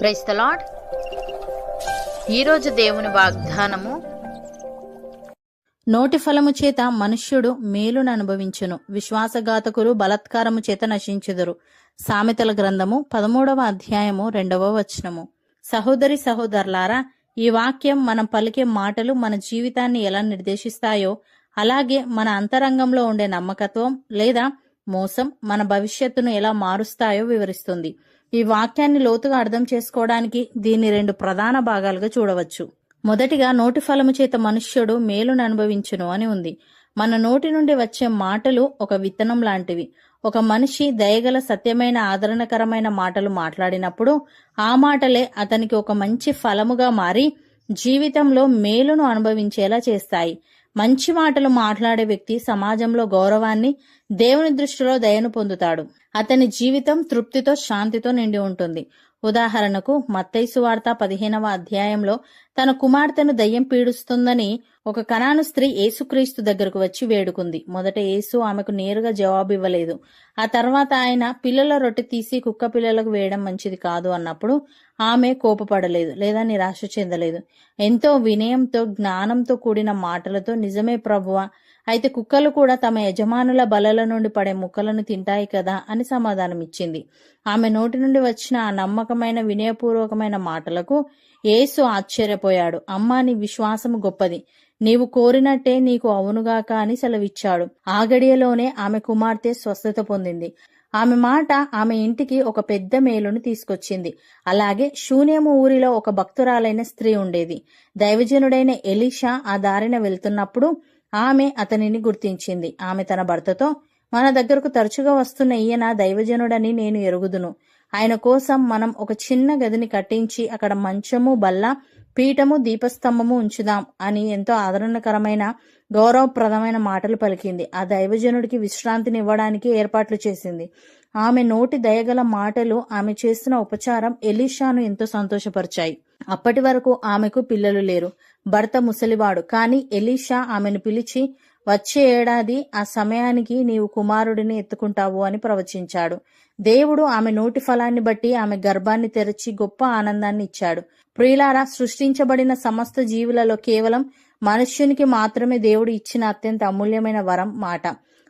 Praise the lord. ఈరోజు దేవుని వాగ్దానము, నోటి ఫలము చేత మనుష్యుడు మేలును అనుభవించును, విశ్వాసఘాతకులు బలాత్కారము చేత నశించుదురు. సామెతల గ్రంథము 13వ అధ్యాయము 2వ వచనము. సహోదరి సహోదరులారా, ఈ వాక్యం మనం పలికే మాటలు మన జీవితాన్ని ఎలా నిర్దేశిస్తాయో, అలాగే మన అంతరంగంలో ఉండే నమ్మకత్వం లేదా మోసం మన భవిష్యత్తును ఎలా మారుస్తాయో వివరిస్తుంది. ఈ వాక్యాన్ని లోతుగా అర్థం చేసుకోవడానికి దీన్ని 2 ప్రధాన భాగాలుగా చూడవచ్చు. మొదటిగా, నోటి ఫలము చేత మనుష్యుడు మేలును అనుభవించును అని ఉంది. మన నోటి నుండి వచ్చే మాటలు ఒక విత్తనం లాంటివి. ఒక మనిషి దయగల, సత్యమైన, ఆదరణకరమైన మాటలు మాట్లాడినప్పుడు ఆ మాటలే అతనికి ఒక మంచి ఫలముగా మారి జీవితంలో మేలును అనుభవించేలా చేస్తాయి. మంచి మాటలు మాట్లాడే వ్యక్తి సమాజంలో గౌరవాన్ని, దేవుని దృష్టిలో దయను పొందుతాడు. అతని జీవితం తృప్తితో, శాంతితో నిండి ఉంటుంది. ఉదాహరణకు, మత్తయి సువార్త 15వ అధ్యాయంలో తన కుమార్తెను దయ్యం పీడిస్తుందని ఒక కనాను స్త్రీ యేసుక్రీస్తు దగ్గరకు వచ్చి వేడుకుంది. మొదట యేసు ఆమెకు నేరుగా జవాబు ఇవ్వలేదు. ఆ తర్వాత ఆయన పిల్లల రొట్టె తీసి కుక్క పిల్లలకు వేయడం మంచిది కాదు అన్నప్పుడు ఆమె కోపపడలేదు లేదా నిరాశ చెందలేదు. ఎంతో వినయంతో, జ్ఞానంతో కూడిన మాటలతో, నిజమే ప్రభువా, అయితే కుక్కలు కూడా తమ యజమానుల బలల నుండి పడే ముక్కలను తింటాయి కదా అని సమాధానమిచ్చింది. ఆమె నోటి నుండి వచ్చిన ఆ నమ్మకమైన, వినయపూర్వకమైన మాటలకు యేసు ఆశ్చర్యపోయాడు. అమ్మా, నీ విశ్వాసము గొప్పది, నీవు కోరినట్టే నీకు అవునుగాక అని సెలవిచ్చాడు. ఆ గడియలోనే ఆమె కుమార్తె స్వస్థత పొందింది. ఆమె మాట ఆమె ఇంటికి ఒక పెద్ద మేలును తీసుకొచ్చింది. అలాగే శూనేము ఊరిలో ఒక భక్తురాలైన స్త్రీ ఉండేది. దైవజనుడైన ఎలీషా ఆ దారిన వెళ్తున్నప్పుడు ఆమె అతనిని గుర్తించింది. ఆమె తన భర్తతో, మన దగ్గరకు తరచుగా వస్తున్న ఈయన దైవజనుడని నేను ఎరుగుదును. ఆయన కోసం మనం ఒక చిన్న గదిని కట్టించి అక్కడ మంచము, బల్ల, పీఠము, దీపస్తంభము ఉంచుదాం అని ఎంతో ఆదరణకరమైన, గౌరవప్రదమైన మాటలు పలికింది. ఆ దైవజనుడికి విశ్రాంతిని ఇవ్వడానికి ఏర్పాట్లు చేసింది. ఆమె నోటి దయగల మాటలు, ఆమె చేసిన ఉపచారం ఎలీషాను ఎంతో సంతోషపరిచాయి. అప్పటి వరకు ఆమెకు పిల్లలు లేరు. భర్త ముసలివాడు. కాని ఎలీషా ఆమెను పిలిచి, వచ్చే ఏడాది ఆ సమయానికి నీవు కుమారుడిని ఎత్తుకుంటావు అని ప్రవచించాడు. దేవుడు ఆమె నోటి ఫలాన్ని బట్టి ఆమె గర్భాన్ని తెరచి గొప్ప ఆనందాన్ని ఇచ్చాడు. ప్రియులారా, సృష్టించబడిన సమస్త జీవులలో కేవలం మనుష్యునికి మాత్రమే దేవుడు ఇచ్చిన అత్యంత అమూల్యమైన వరం మాట.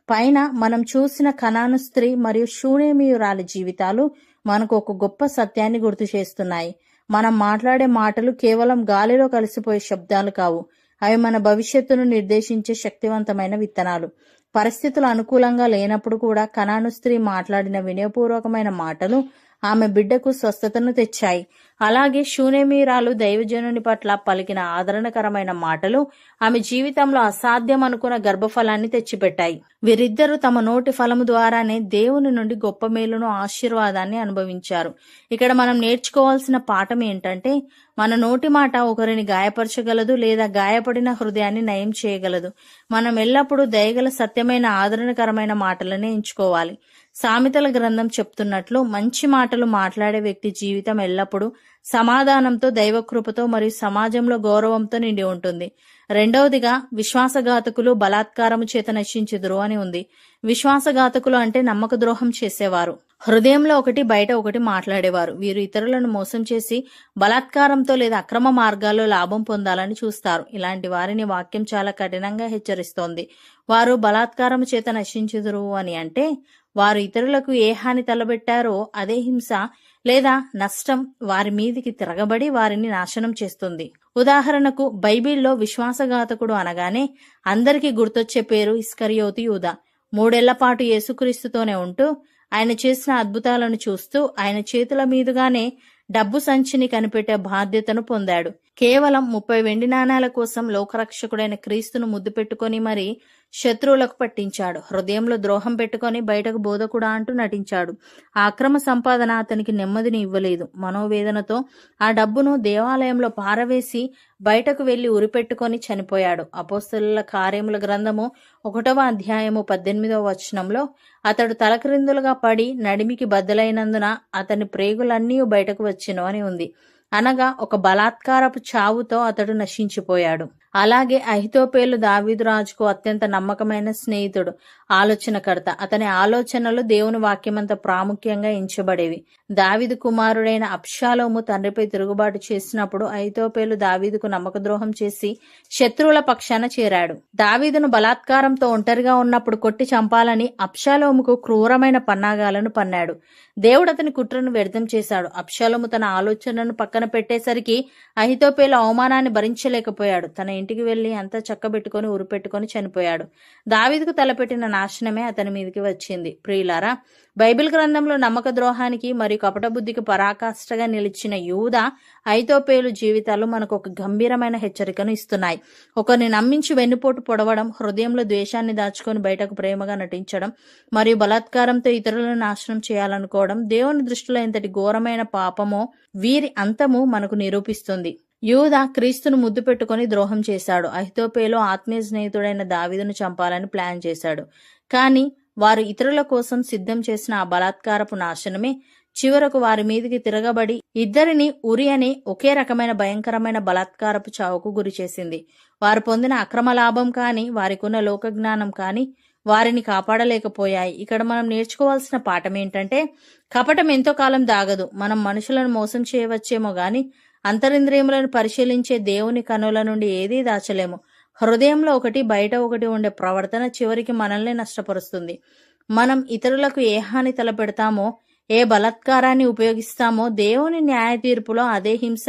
పైన మనం చూసిన కనాను స్త్రీ మరియు శూనేమీయురాలి జీవితాలు మనకు ఒక గొప్ప సత్యాన్ని గుర్తు చేస్తున్నాయి. మనం మాట్లాడే మాటలు కేవలం గాలిలో కలిసిపోయే శబ్దాలు కావు. అవి మన భవిష్యత్తును నిర్దేశించే శక్తివంతమైన విత్తనాలు. పరిస్థితులు అనుకూలంగా లేనప్పుడు కూడా కనాను స్త్రీ మాట్లాడిన వినయపూర్వకమైన మాటలు ఆమె బిడ్డకు స్వస్థతను తెచ్చాయి. అలాగే శూనేమీయురాలు దైవజనుని పట్ల పలికిన ఆదరణకరమైన మాటలు ఆమె జీవితంలో అసాధ్యం అనుకున్న గర్భఫలాన్ని తెచ్చిపెట్టాయి. వీరిద్దరూ తమ నోటి ఫలము ద్వారానే దేవుని నుండి గొప్ప మేలును, ఆశీర్వాదాన్ని అనుభవించారు. ఇక్కడ మనం నేర్చుకోవాల్సిన పాఠం ఏంటంటే, మన నోటి మాట ఒకరిని గాయపరచగలదు లేదా గాయపడిన హృదయాన్ని నయం చేయగలదు. మనం ఎల్లప్పుడూ దయగల, సత్యమైన, ఆదరణకరమైన మాటలనే ఎంచుకోవాలి. సామెతల గ్రంథం చెప్తున్నట్లు, మంచి మాటలు మాట్లాడే వ్యక్తి జీవితం ఎల్లప్పుడూ సమాధానంతో, దైవకృపతో మరియు సమాజంలో గౌరవంతో నిండి ఉంటుంది. రెండవదిగా, విశ్వాసఘాతకులు బలాత్కారము చేత నశించుదురు అని ఉంది. విశ్వాసఘాతకులు అంటే నమ్మక ద్రోహం చేసేవారు. హృదయంలో ఒకటి, బయట ఒకటి మాట్లాడేవారు. వీరు ఇతరులను మోసం చేసి బలాత్కారంతో లేదా అక్రమ మార్గాల్లో లాభం పొందాలని చూస్తారు. ఇలాంటి వారిని వాక్యం చాలా కఠినంగా హెచ్చరిస్తోంది. వారు బలాత్కారము చేత నశించుదురు అని అంటే, వారు ఇతరులకు ఏ హాని తలబెట్టారో అదే హింస లేదా నష్టం వారి మీదికి తిరగబడి వారిని నాశనం చేస్తుంది. ఉదాహరణకు, బైబిల్లో విశ్వాసఘాతకుడు అనగానే అందరికీ గుర్తొచ్చే పేరు ఇస్కరియోతు యూదా. 3 ఏళ్ల పాటు యేసుక్రీస్తుతోనే ఉంటూ, ఆయన చేసిన అద్భుతాలను చూస్తూ, ఆయన చేతుల మీదుగానే డబ్బు సంచిని కనిపెట్టే బాధ్యతను పొందాడు. కేవలం 30 వెండి నాణాల కోసం లోకరక్షకుడైన క్రీస్తును ముద్దు పెట్టుకుని మరి శత్రువులకు పట్టించాడు. హృదయంలో ద్రోహం పెట్టుకుని బయటకు బోధకుడా అంటూ నటించాడు. ఆ అక్రమ సంపాదన అతనికి నెమ్మదిని ఇవ్వలేదు. మనోవేదనతో ఆ డబ్బును దేవాలయంలో పారవేసి బయటకు వెళ్లి ఉరిపెట్టుకొని చనిపోయాడు. అపోస్తలుల కార్యముల గ్రంథము 1వ అధ్యాయము 18వ వచనంలో, అతడు తలక్రిందులుగా పడి నడిమికి బద్దలైనందున అతని ప్రేగులన్నీ బయటకు వచ్చెను అని ఉంది. అనగా ఒక బలాత్కారపు చావుతో అతడు నశించిపోయాడు. అలాగే అహితోపేలు దావీదు రాజుకు అత్యంత నమ్మకమైన స్నేహితుడు, ఆలోచనకర్త. అతని ఆలోచనలు దేవుని వాక్యమంత ప్రాముఖ్యంగా ఎంచబడేవి. దావీదు కుమారుడైన అబ్షాలోము తండ్రిపై తిరుగుబాటు చేసినప్పుడు అహితోపేలు దావీదుకు నమ్మకద్రోహం చేసి శత్రువుల పక్షాన చేరాడు. దావీదును బలాత్కారంతో ఒంటరిగా ఉన్నప్పుడు కొట్టి చంపాలని అబ్షాలోముకు క్రూరమైన పన్నాగాలను పన్నాడు. దేవుడు అతని కుట్రను వ్యర్థం చేశాడు. అబ్షాలోము తన ఆలోచనను పక్కన పెట్టేసరికి అహితోపేలు అవమానాన్ని భరించలేకపోయాడు. తన ఇంటికి వెళ్లి అంతా చక్కబెట్టుకుని ఉరిపెట్టుకుని చనిపోయాడు. దావీదుకు తలపెట్టిన నాశనమే అతని మీదకి వచ్చింది. ప్రియులారా, బైబిల్ గ్రంథంలో నమ్మక ద్రోహానికి మరియు కపట బుద్ధికి పరాకాష్ఠగా నిలిచిన యూదా, అహితోపేలు జీవితాలు మనకు ఒక గంభీరమైన హెచ్చరికను ఇస్తున్నాయి. ఒకరిని నమ్మించి వెన్నుపోటు పొడవడం, హృదయంలో ద్వేషాన్ని దాచుకొని బయటకు ప్రేమగా నటించడం మరియు బలాత్కారంతో ఇతరులను నాశనం చేయాలనుకోవడం దేవుని దృష్టిలో ఎంతటి ఘోరమైన పాపమో వీరి అంతము మనకు నిరూపిస్తుంది. యూదా క్రీస్తును ముద్దు పెట్టుకుని ద్రోహం చేశాడు. అహితోపేలు ఆత్మీయ స్నేహితుడైన దావీదును చంపాలని ప్లాన్ చేశాడు. కానీ వారు ఇతరుల కోసం సిద్ధం చేసిన ఆ బలాత్కారపు నాశనమే చివరకు వారి మీదికి తిరగబడి ఇద్దరిని ఉరి అనే ఒకే రకమైన భయంకరమైన బలాత్కారపు చావుకు గురి చేసింది. వారు పొందిన అక్రమ లాభం కానీ వారికున్న లోకజ్ఞానం కానీ వారిని కాపాడలేకపోయాయి. ఇక్కడ మనం నేర్చుకోవాల్సిన పాఠం ఏంటంటే, కపటం ఎంతో కాలం దాగదు. మనం మనుషులను మోసం చేయవచ్చేమో గాని అంతరింద్రియములను పరిశీలించే దేవుని కనుల నుండి ఏదీ దాచలేము. హృదయంలో ఒకటి బయట ఒకటి ఉండే ప్రవర్తన చివరికి మనల్ని నష్టపరుస్తుంది. మనం ఇతరులకు ఏ హాని తలపెడతామో, ఏ బలాత్కారాన్ని ఉపయోగిస్తామో దేవుని న్యాయ తీర్పులో అదే హింస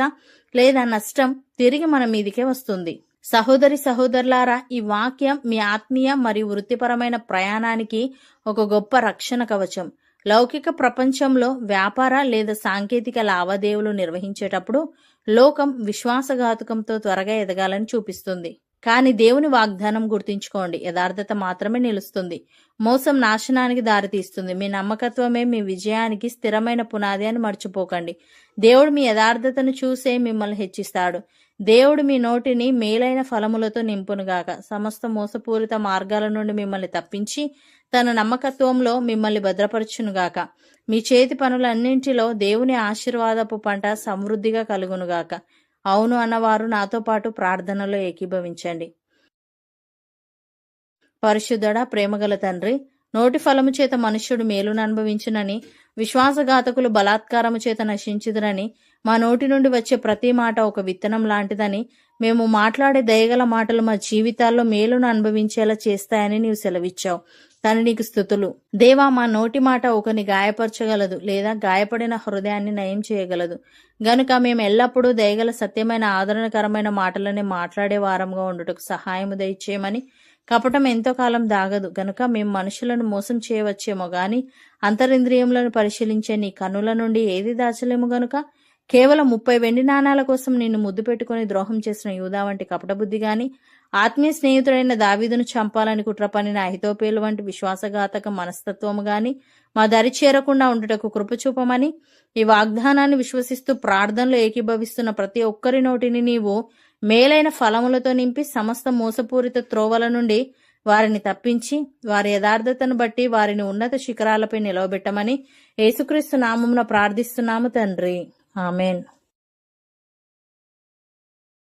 లేదా నష్టం తిరిగి మన మీదికే వస్తుంది. సహోదరి సహోదరులారా, ఈ వాక్యం మీ ఆత్మీయ మరియు వృత్తిపరమైన ప్రయాణానికి ఒక గొప్ప రక్షణ కవచం. లౌకిక ప్రపంచంలో వ్యాపార లేదా సాంకేతిక లావాదేవీలు నిర్వహించేటప్పుడు లోకం విశ్వాసఘాతకంతో త్వరగా ఎదగాలని చూపిస్తుంది. కానీ దేవుని వాగ్దానం గుర్తుంచుకోండి, యథార్థత మాత్రమే నిలుస్తుంది. మోసం నాశనానికి దారితీస్తుంది. మీ నమ్మకత్వమే మీ విజయానికి స్థిరమైన పునాది అని మర్చిపోకండి. దేవుడు మీ యథార్థతను చూసే మిమ్మల్ని హెచ్చిస్తాడు. దేవుడు మీ నోటిని మేలైన ఫలములతో నింపునుగాక. సమస్త మోసపూరిత మార్గాల నుండి మిమ్మల్ని తప్పించి తన నమ్మకత్వంలో మిమ్మల్ని భద్రపరచునుగాక. మీ చేతి పనులన్నింటిలో దేవుని ఆశీర్వాదపు పంట సమృద్ధిగా కలుగునుగాక. అవును అన్నవారు నాతో పాటు ప్రార్థనలో ఏకీభవించండి. పరిశుద్ధుడా, ప్రేమగల తండ్రి, నోటి ఫలము చేత మనుష్యుడు మేలును అనుభవించునని, విశ్వాసఘాతకులు బలాత్కారము చేత నశించుదురని, మా నోటి నుండి వచ్చే ప్రతి మాట ఒక విత్తనం లాంటిదని, మేము మాట్లాడే దయగల మాటలు మా జీవితాల్లో మేలును అనుభవించేలా చేస్తాయని నీవు సెలవిచ్చావు. తండ్రి, నీకు స్తుతులు. దేవా, మా నోటి మాట ఒకరిని గాయపరచగలదు లేదా గాయపడిన హృదయాన్ని నయం చేయగలదు. గనుక మేము ఎల్లప్పుడూ దయగల సత్యమైన ఆదరణకరమైన మాటలనే మాట్లాడే వారంగా ఉండుటకు సహాయము దయచేయమని. కపటం ఎంతో కాలం దాగదు గనుక మేము మనుషులను మోసం చేయవచ్చేమో గాని అంతరింద్రియములను పరిశీలించే నీ కన్నుల నుండి ఏది దాచలేము గనుక కేవలం 30 వెండి నాణాల కోసం నిన్ను ముద్దు పెట్టుకుని ద్రోహం చేసిన యూదా వంటి కపటబుద్ధి గాని, ఆత్మీయ స్నేహితుడైన దావీదును చంపాలని కుట్ర పన్నిన అహితోపేలు వంటి విశ్వాసఘాతక మనస్తత్వము గాని మా దరి చేరకుండా ఉండుటకు కృపచూపమని, ఈ వాగ్దానాన్ని విశ్వసిస్తూ ప్రార్థనలో ఏకీభవిస్తున్న ప్రతి ఒక్కరి నోటిని నీవు మేలైన ఫలములతో నింపి సమస్త మోసపూరిత త్రోవల నుండి వారిని తప్పించి వారి యథార్థతను బట్టి వారిని ఉన్నత శిఖరాలపై నిలవబెట్టమని యేసుక్రీస్తు నామమున ప్రార్థిస్తున్నాము తండ్రి. ఆమెన్.